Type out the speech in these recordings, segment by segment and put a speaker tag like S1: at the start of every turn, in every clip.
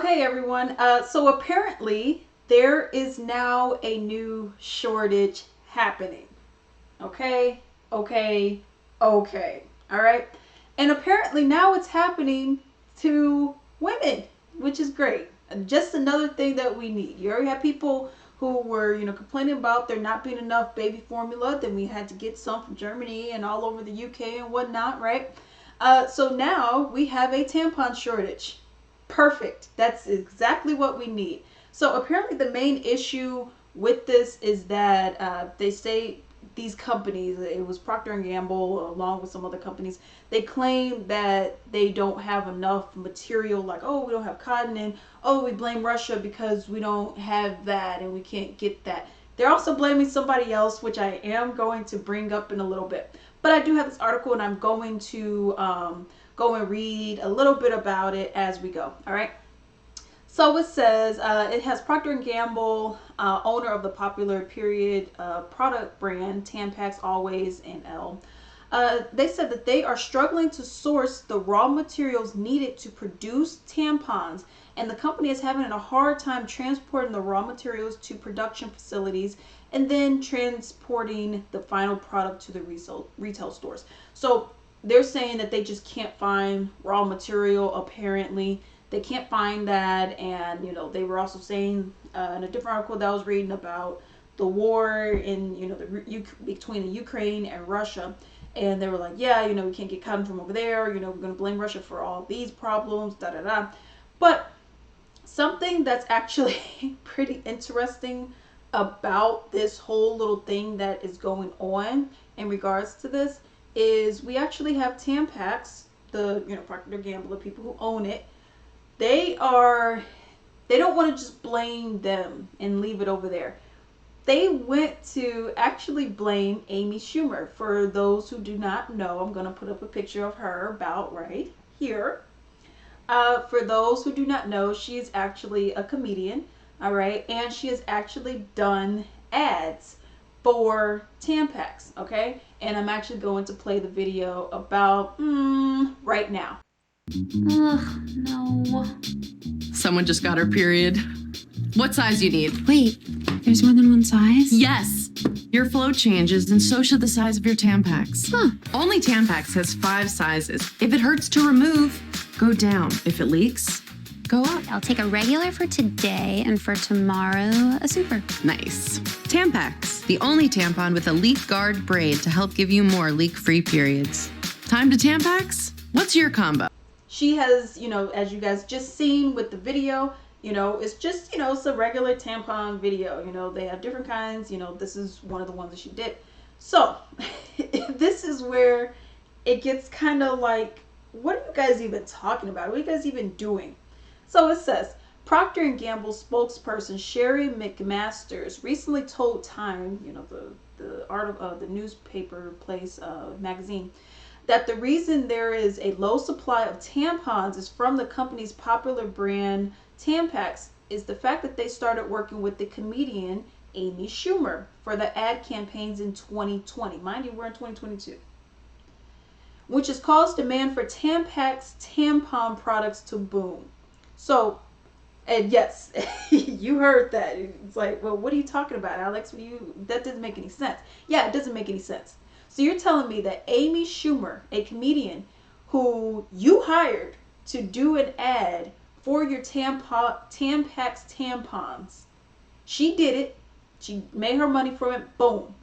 S1: hey everyone. So apparently there is now a new shortage happening. Okay, okay, okay. All right. And apparently now it's happening to women, which is great. Just another thing that we need. You already have people who were, complaining about there not being enough baby formula. Then we had to get some from Germany and all over the UK and whatnot, right? So now we have a tampon shortage. Perfect. That's exactly what we need. So apparently the main issue with this is that they say these companies, it was Procter and Gamble along with some other companies, they claim that they don't have enough material, like, oh, we don't have cotton, and oh, we blame Russia because we don't have that and we can't get that. They're also blaming somebody else, which I am going to bring up in a little bit. But I do have this article and I'm going to go and read a little bit about it as we go. All right. So it says it has Procter and Gamble, owner of the popular period product brand Tampax, Always, and L. They said that they are struggling to source the raw materials needed to produce tampons, and the company is having a hard time transporting the raw materials to production facilities and then transporting the final product to the retail stores. So they're saying that they just can't find raw material. Apparently they can't find that. And they were also saying in a different article that I was reading about the war in between the Ukraine and Russia, and they were like, yeah, we can't get cotton from over there, we're going to blame Russia for all these problems, da da da. But something that's actually pretty interesting about this whole little thing that is going on in regards to this is we actually have Tampax, the Procter & Gamble, the people who own it. They don't want to just blame them and leave it over there. They went to actually blame Amy Schumer. For those who do not know, I'm going to put up a picture of her about right here. For those who do not know, she is actually a comedian, all right, and she has actually done ads for Tampax, okay, and I'm actually going to play the video about right now.
S2: Ugh, no.
S3: Someone just got her period. What size you need?
S2: Wait, there's more than one size?
S3: Yes. Your flow changes, and so should the size of your Tampax.
S2: Huh.
S3: Only Tampax has 5 sizes. If it hurts to remove, go down. If it leaks, go up.
S2: I'll take a regular for today, and for tomorrow, a super.
S3: Nice. Tampax, the only tampon with a leak guard braid to help give you more leak-free periods. Time to Tampax? What's your combo?
S1: She has, as you guys just seen with the video, it's just, it's a regular tampon video. They have different kinds. This is one of the ones that she did. So this is where it gets kind of like, what are you guys even talking about? What are you guys even doing? So it says, Procter & Gamble spokesperson Sherry McMasters recently told Time, the art of the newspaper place magazine, that the reason there is a low supply of tampons is from the company's popular brand Tampax is the fact that they started working with the comedian Amy Schumer for the ad campaigns in 2020. Mind you, we're in 2022. Which has caused demand for Tampax tampon products to boom. So, and yes, you heard that. It's like, well, what are you talking about, Alex? That doesn't make any sense. Yeah, it doesn't make any sense. So you're telling me that Amy Schumer, a comedian who you hired to do an ad for your Tampax tampons, she did it, she made her money from it, boom.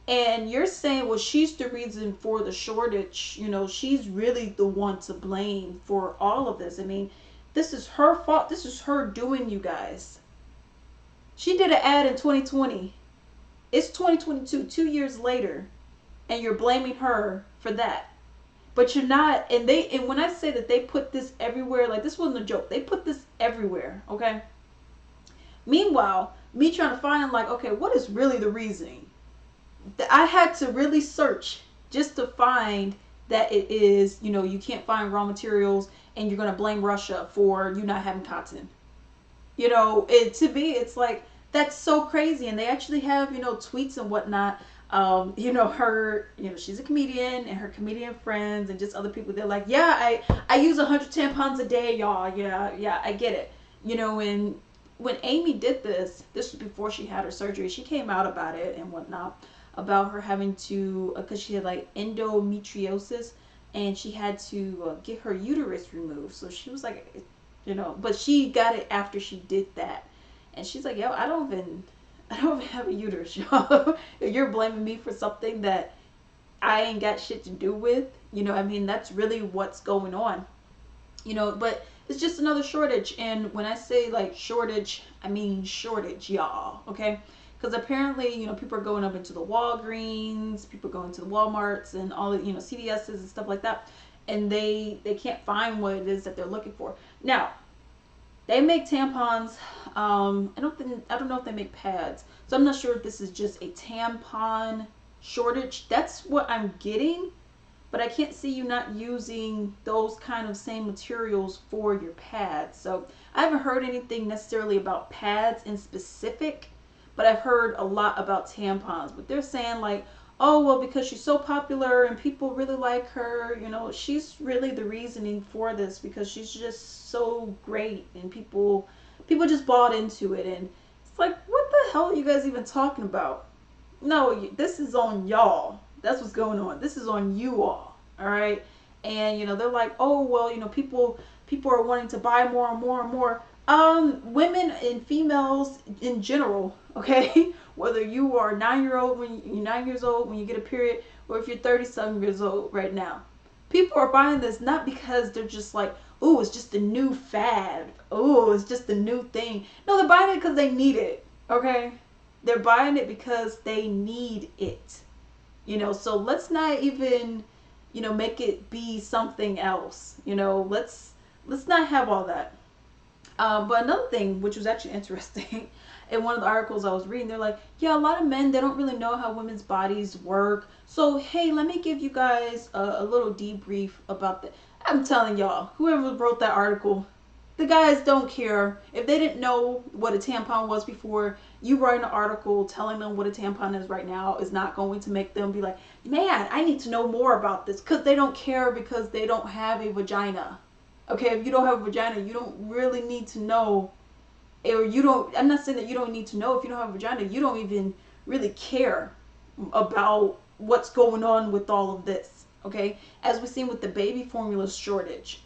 S1: And you're saying, well, she's the reason for the shortage, she's really the one to blame for all of this. I mean, this is her fault. This is her doing, you guys. She did an ad in 2020. It's 2022, 2 years later, and you're blaming her for that. But you're not, and when I say that they put this everywhere, like this wasn't a joke. They put this everywhere, okay? Meanwhile, me trying to find like, okay, what is really the reasoning? I had to really search just to find that it is, you can't find raw materials and you're going to blame Russia for you not having cotton. To me, it's like, that's so crazy. And they actually have, tweets and whatnot. Her, she's a comedian, and her comedian friends and just other people, they're like, yeah, I use 100 tampons a day, y'all. Yeah, I get it. And when Amy did this was before she had her surgery. She came out about it and whatnot, about her having to, because she had like endometriosis, and she had to get her uterus removed. So she was like, but she got it after she did that, and she's like, yo, I don't even have a uterus, y'all. You're blaming me for something that I ain't got shit to do with. That's really what's going on. But it's just another shortage. And when I say like shortage, I mean shortage, y'all. Okay. Because apparently, people are going up into the Walgreens, people are going to the Walmarts and all the, CVS's and stuff like that. And they can't find what it is that they're looking for. Now, they make tampons. I don't know if they make pads. So I'm not sure if this is just a tampon shortage. That's what I'm getting. But I can't see you not using those kind of same materials for your pads. So I haven't heard anything necessarily about pads in specific, but I've heard a lot about tampons. But they're saying like, oh, well, because she's so popular and people really like her, she's really the reasoning for this, because she's just so great and people just bought into it. And it's like, what the hell are you guys even talking about? No, this is on y'all. That's what's going on. This is on you all right? And they're like, oh well, people are wanting to buy more and more and more. Women and females in general, okay? Whether you are 9-year-old when you're 9 years old when you get a period, or if you're 30-some years old right now, people are buying this not because they're just like, oh, it's just a new fad. Oh, it's just a new thing. No, they're buying it because they need it. Okay, they're buying it because they need it. So let's not even, make it be something else. Let's not have all that. But another thing, which was actually interesting, in one of the articles I was reading, they're like, yeah, a lot of men, they don't really know how women's bodies work. So, hey, let me give you guys a little debrief about that. I'm telling y'all, whoever wrote that article, the guys don't care. If they didn't know what a tampon was before, you write an article telling them what a tampon is right now is not going to make them be like, man, I need to know more about this. Because they don't care, because they don't have a vagina. Okay, if you don't have a vagina, you don't really need to know. Or I'm not saying that you don't need to know. If you don't have a vagina, you don't even really care about what's going on with all of this. Okay, as we've seen with the baby formula shortage.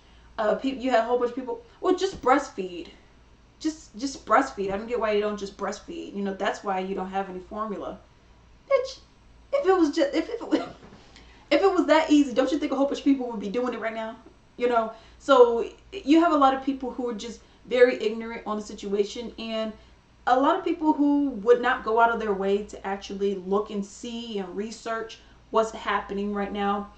S1: You have a whole bunch of people, well, just breastfeed. Just breastfeed. I don't get why you don't just breastfeed. That's why you don't have any formula. Bitch, if it was that easy, don't you think a whole bunch of people would be doing it right now? So you have a lot of people who are just very ignorant on the situation, and a lot of people who would not go out of their way to actually look and see and research what's happening right now.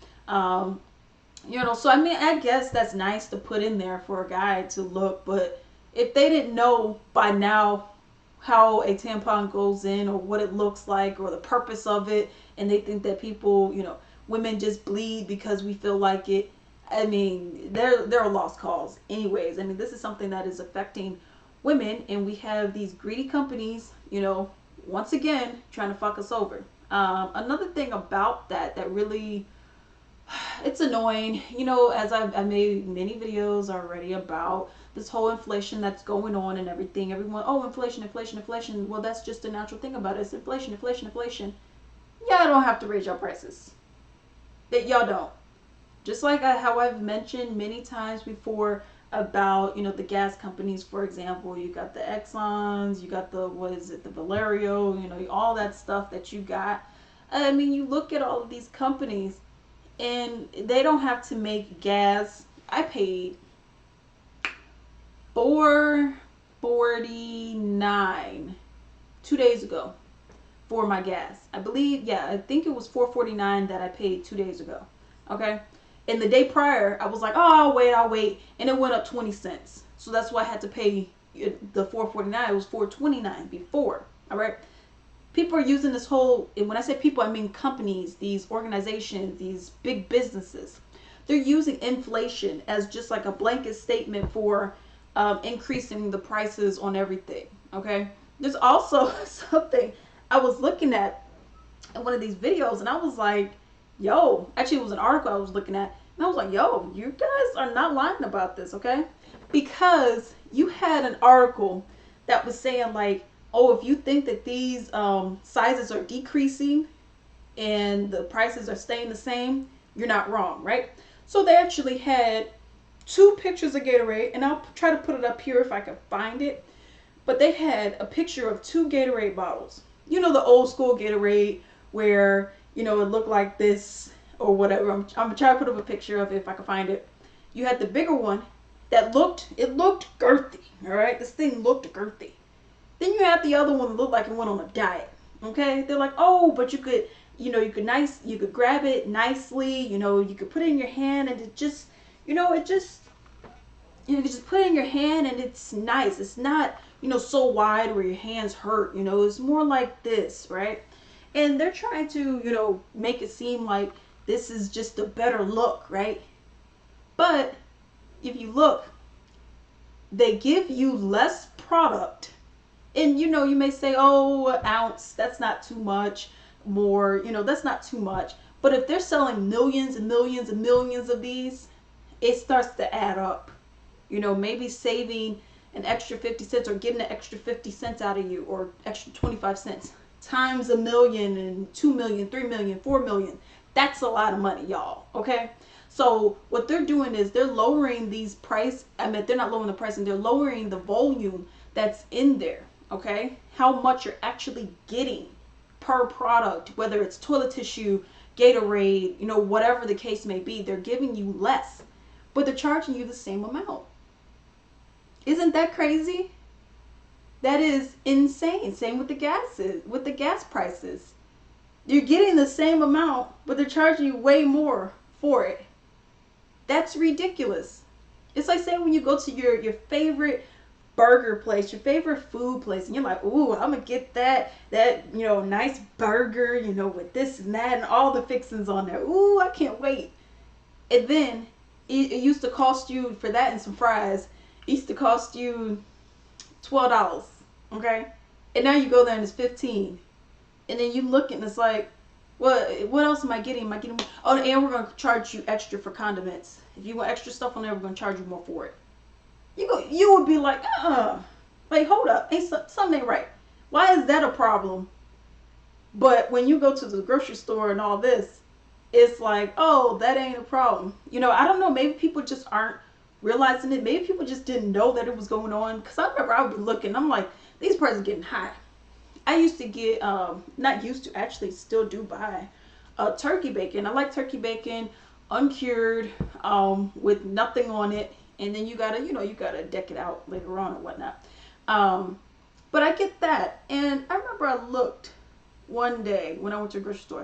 S1: So I guess that's nice to put in there for a guy to look, but if they didn't know by now how a tampon goes in, or what it looks like, or the purpose of it, and they think that people, women just bleed because we feel like it, they're a lost cause anyways. This is something that is affecting women, and we have these greedy companies, once again, trying to fuck us over. Another thing about that really, it's annoying, as I made many videos already about this whole inflation that's going on and everything. Everyone, oh, inflation. Well, that's just a natural thing about it. It's inflation. Y'all don't have to raise your prices. That y'all don't. Just like how I've mentioned many times before about, the gas companies, for example. You got the Exxons, you got the Valerio, all that stuff that you got. You look at all of these companies, and they don't have to make gas. I paid $4.49 2 days ago for my gas. I think it was $4.49 that I paid 2 days ago. Okay, and the day prior I was like, oh, I'll wait, and it went up 20 cents. So that's why I had to pay the $4.49. It was $4.29 before. All right. People are using this whole, and when I say people, I mean companies, these organizations, these big businesses. They're using inflation as just like a blanket statement for increasing the prices on everything. Okay. There's also something I was looking at in one of these videos, and I was like, yo, actually it was an article I was looking at, and I was like, yo, you guys are not lying about this. Okay. because you had an article that was saying like, oh, if you think that these sizes are decreasing and the prices are staying the same, you're not wrong, right? So they actually had two pictures of Gatorade, and I'll try to put it up here if I can find it. But they had a picture of two Gatorade bottles. You know, the old school Gatorade where, you know, it looked like this or whatever. I'm gonna try to put up a picture of it if I can find it. You had the bigger one that looked girthy. All right, this thing looked girthy. Then you have the other one that looked like it went on a diet. Okay, they're like, oh, but you could, you could grab it nicely. You know, you could put it in your hand, and it just, you can just put it in your hand, and it's nice. It's not, so wide where your hands hurt. It's more like this, right? And they're trying to, make it seem like this is just a better look, right? But if you look, they give you less product. And you may say, oh, an ounce, that's not too much. More, that's not too much. But if they're selling millions and millions and millions of these, it starts to add up. Maybe saving an extra 50 cents or getting an extra 50 cents out of you, or extra 25 cents times a million and 2 million, 3 million, 4 million. That's a lot of money, y'all. Okay. So what they're doing is they're lowering these price. They're not lowering the price, and they're lowering the volume that's in there. Okay. How much you're actually getting per product, whether it's toilet tissue, Gatorade, whatever the case may be, they're giving you less, but they're charging you the same amount. Isn't that crazy? That is insane. Same with the gas prices. You're getting the same amount, but they're charging you way more for it. That's ridiculous. It's like saying when you go to your favorite burger place, your favorite food place, and you're like, ooh, I'm gonna get that nice burger, with this and that and all the fixings on there. Ooh, I can't wait. And then it used to cost you, for that and some fries, it used to cost you $12. Okay? And now you go there and it's $15. And then you look and it's like, what else am I getting? Oh, and we're gonna charge you extra for condiments. If you want extra stuff on there, we're gonna charge you more for it. You would be like, like, hold up, something ain't right. Why is that a problem? But when you go to the grocery store and all this, it's like, oh, that ain't a problem. I don't know, maybe people just aren't realizing it. Maybe people just didn't know that it was going on. Because I remember I would be looking, I'm like, these prices are getting high. I used to get, not used to, actually still do buy turkey bacon. I like turkey bacon, uncured, with nothing on it. And then you gotta deck it out later on or whatnot. But I get that. And I remember I looked one day when I went to a grocery store,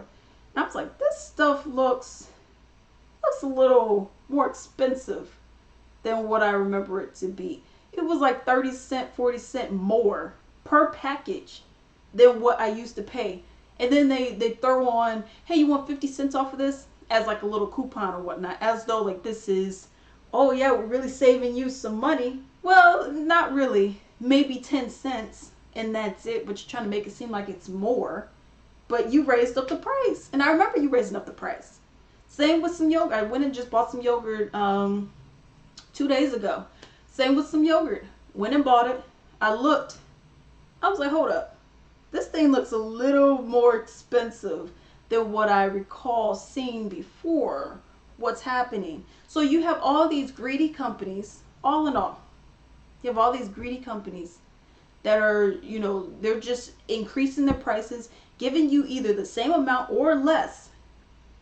S1: and I was like, this stuff looks a little more expensive than what I remember it to be. It was like 30 cent, 40 cent more per package than what I used to pay. And then they throw on, hey, you want 50 cents off of this? As like a little coupon or whatnot. As though like this is, oh yeah, we're really saving you some money. Well, not really. Maybe 10 cents and that's it. But you're trying to make it seem like it's more. But you raised up the price. And I remember you raising up the price. Same with some yogurt. I went and just bought some yogurt 2 days ago. Same with some yogurt. Went and bought it. I looked. I was like, hold up. This thing looks a little more expensive than what I recall seeing before. What's happening? So you have all these greedy companies, all in all. You have all these greedy companies that are, they're just increasing their prices, giving you either the same amount or less,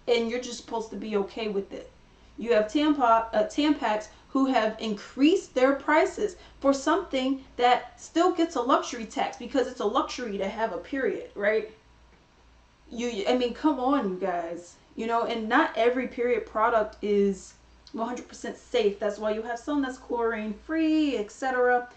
S1: and you're just supposed to be okay with it. You have Tampax who have increased their prices for something that still gets a luxury tax because it's a luxury to have a period, right? Come on, you guys. And not every period product is 100% safe. That's why you have some that's chlorine free, etc.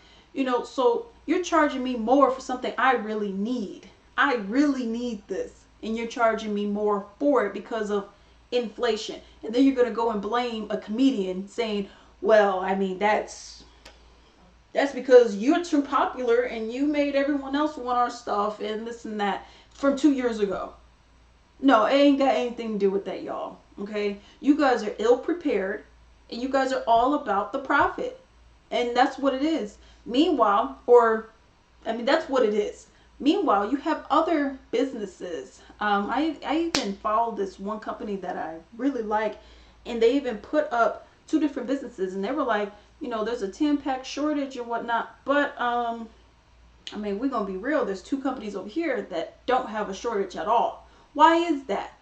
S1: So you're charging me more for something I really need. I really need this. And you're charging me more for it because of inflation. And then you're going to go and blame a comedian saying, well, that's because you're too popular and you made everyone else want our stuff and this and that from 2 years ago. No, it ain't got anything to do with that, y'all. Okay? You guys are ill prepared and you guys are all about the profit. And that's what it is. Meanwhile, that's what it is. Meanwhile, you have other businesses. I even follow this one company that I really like, and they even put up two different businesses, and they were like, there's a Tampax shortage and whatnot, but we're gonna be real. There's two companies over here that don't have a shortage at all. Why is that?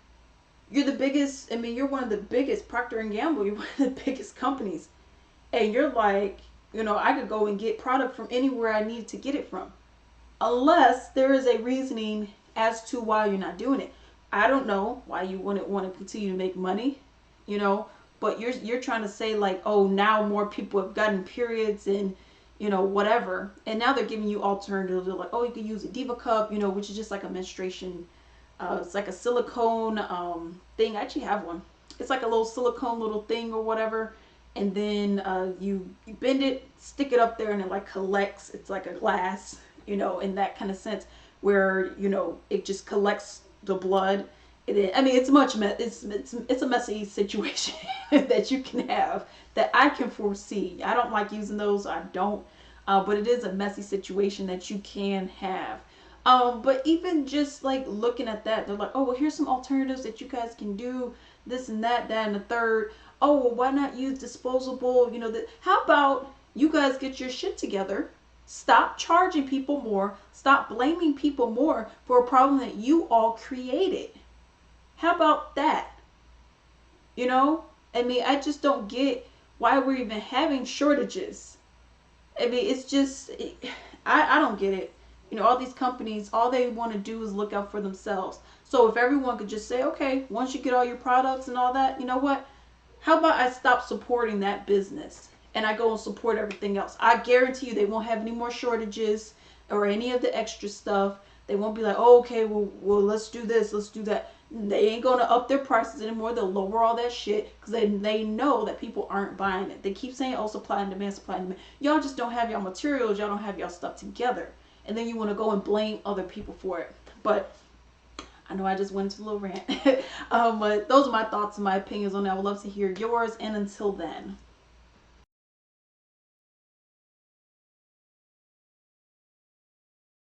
S1: You're the biggest. You're one of the biggest. Procter and Gamble. You're one of the biggest companies, and you're like, I could go and get product from anywhere I need to get it from, unless there is a reasoning as to why you're not doing it. I don't know why you wouldn't want to continue to make money, but you're trying to say like, oh, now more people have gotten periods and whatever, and now they're giving you alternatives. They're like, oh, you can use a Diva cup, which is just like a menstruation. It's like a silicone thing. I actually have one. It's like a little silicone little thing or whatever, and then you bend it, stick it up there, and it like collects. It's like a glass, in that kind of sense, where it just collects the blood. It's it's a messy situation that you can have, that I can foresee. I don't like using those. I don't, but it is a messy situation that you can have. But even just like looking at that, they're like, oh, well, here's some alternatives that you guys can do, this and that, and the third. Oh, well, why not use disposable? How about you guys get your shit together? Stop charging people more. Stop blaming people more for a problem that you all created. How about that? I just don't get why we're even having shortages. It's just, I don't get it. All these companies, all they want to do is look out for themselves. So if everyone could just say, okay, once you get all your products and all that, you know what? How about I stop supporting that business and I go and support everything else? I guarantee you they won't have any more shortages or any of the extra stuff. They won't be like, oh, okay, well, let's do this, let's do that. They ain't going to up their prices anymore. They'll lower all that shit because they know that people aren't buying it. They keep saying, oh, supply and demand, supply and demand. Y'all just don't have y'all materials. Y'all don't have y'all stuff together. And then you want to go and blame other people for it. But I know I just went into a little rant. But those are my thoughts and my opinions on that. I would love to hear yours. And until then.